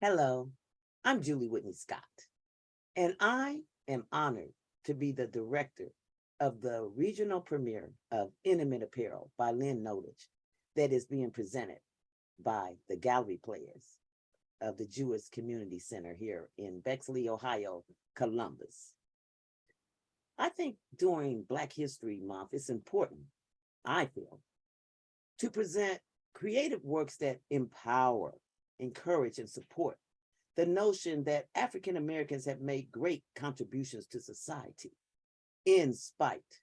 Hello, I'm Julie Whitney Scott, and I am honored to be the director of the regional premiere of Intimate Apparel by Lynn Nottage that is being presented by the gallery players of the Jewish Community Center here in Bexley, Ohio, Columbus. I think during Black History Month, it's important, I feel, to present creative works that empower, encourage, and support the notion that African Americans have made great contributions to society in spite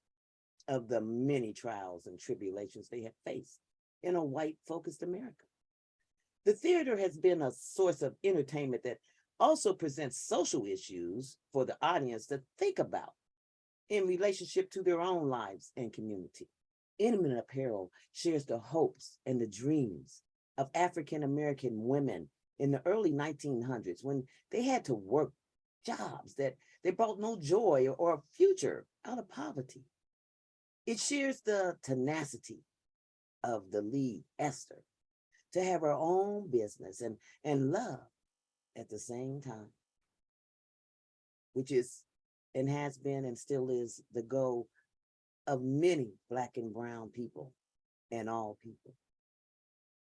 of the many trials and tribulations they have faced in a white focused America. The theater has been a source of entertainment that also presents social issues for the audience to think about in relationship to their own lives and community. Intimate Apparel shares the hopes and the dreams of African American women in the early 1900s when they had to work jobs that they brought no joy or a future out of poverty. It shares the tenacity of the lead, Esther, to have her own business and love at the same time, which is and has been and still is the goal of many Black and brown people and all people.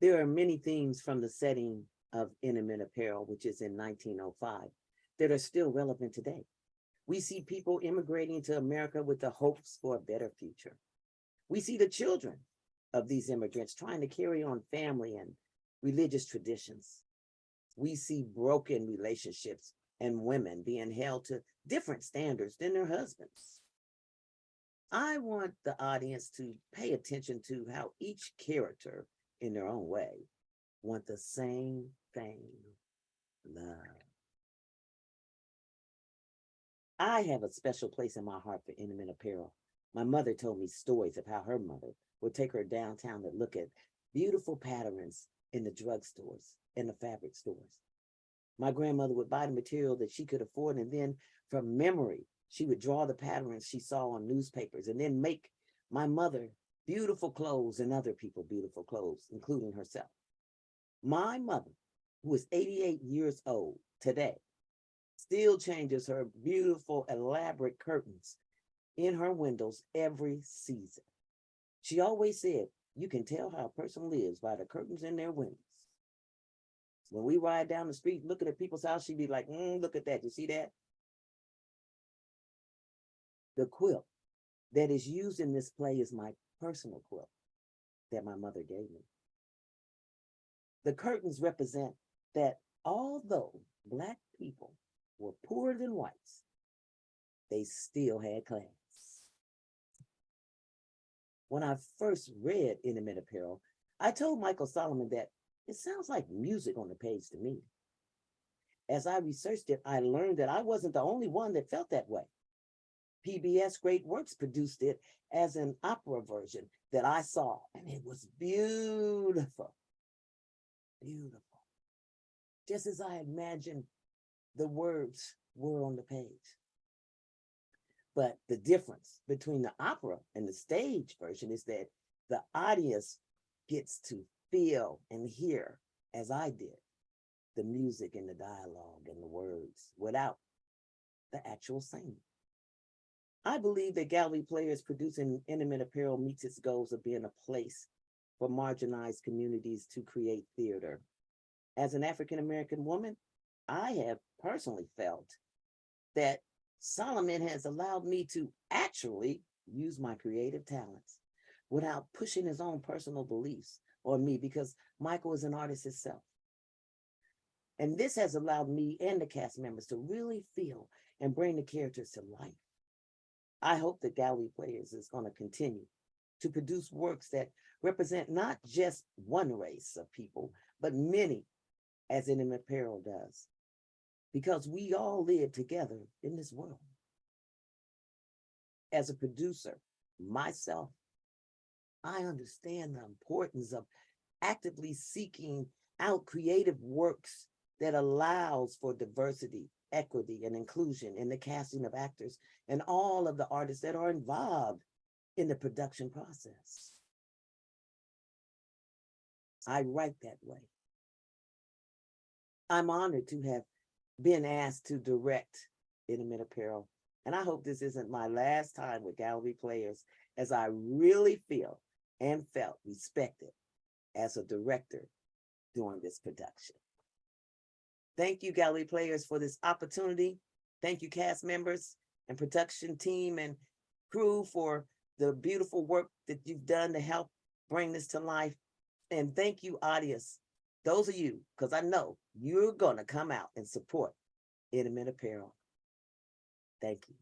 There are many themes from the setting of Intimate Apparel, which is in 1905, that are still relevant today. We see people immigrating to America with the hopes for a better future. We see the children of these immigrants trying to carry on family and religious traditions. We see broken relationships and women being held to different standards than their husbands. I want the audience to pay attention to how each character, in their own way, want the same thing: love. I have a special place in my heart for Intimate Apparel. My mother told me stories of how her mother would take her downtown to look at beautiful patterns in the drugstores and the fabric stores. My grandmother would buy the material that she could afford, and then from memory, she would draw the patterns she saw on newspapers and then make my mother beautiful clothes and other people beautiful clothes, including herself. My mother, who is 88 years old today, still changes her beautiful, elaborate curtains in her windows every season. She always said, you can tell how a person lives by the curtains in their windows. When we ride down the street looking at people's house, she'd be like, look at that. You see that? The quilt that is used in this play is my personal quilt that my mother gave me. The curtains represent that although Black people were poorer than whites, they still had class. When I first read Intimate Apparel, I told Michael Solomon that it sounds like music on the page to me. As I researched it, I learned that I wasn't the only one that felt that way. PBS Great Works produced it as an opera version that I saw, and it was beautiful, beautiful. Just as I imagined the words were on the page. But the difference between the opera and the stage version is that the audience gets to feel and hear, as I did, the music and the dialogue and the words without the actual singing. I believe that gallery players producing Intimate Apparel meets its goals of being a place for marginalized communities to create theater. As an African-American woman, I have personally felt that Solomon has allowed me to actually use my creative talents without pushing his own personal beliefs on me, because Michael is an artist himself. And this has allowed me and the cast members to really feel and bring the characters to life. I hope that Gallery Players is going to continue to produce works that represent not just one race of people, but many, as Intimate Apparel does, because we all live together in this world. As a producer, myself, I understand the importance of actively seeking out creative works that allows for diversity, equity, and inclusion in the casting of actors and all of the artists that are involved in the production process. I write that way. I'm honored to have been asked to direct Intimate Apparel. And I hope this isn't my last time with Gallery Players, as I really feel and felt respected as a director during this production. Thank you, Gallery Players, for this opportunity. Thank you, cast members and production team and crew, for the beautiful work that you've done to help bring this to life. And thank you, audience, those of you, because I know you're going to come out and support Intimate Apparel. Thank you.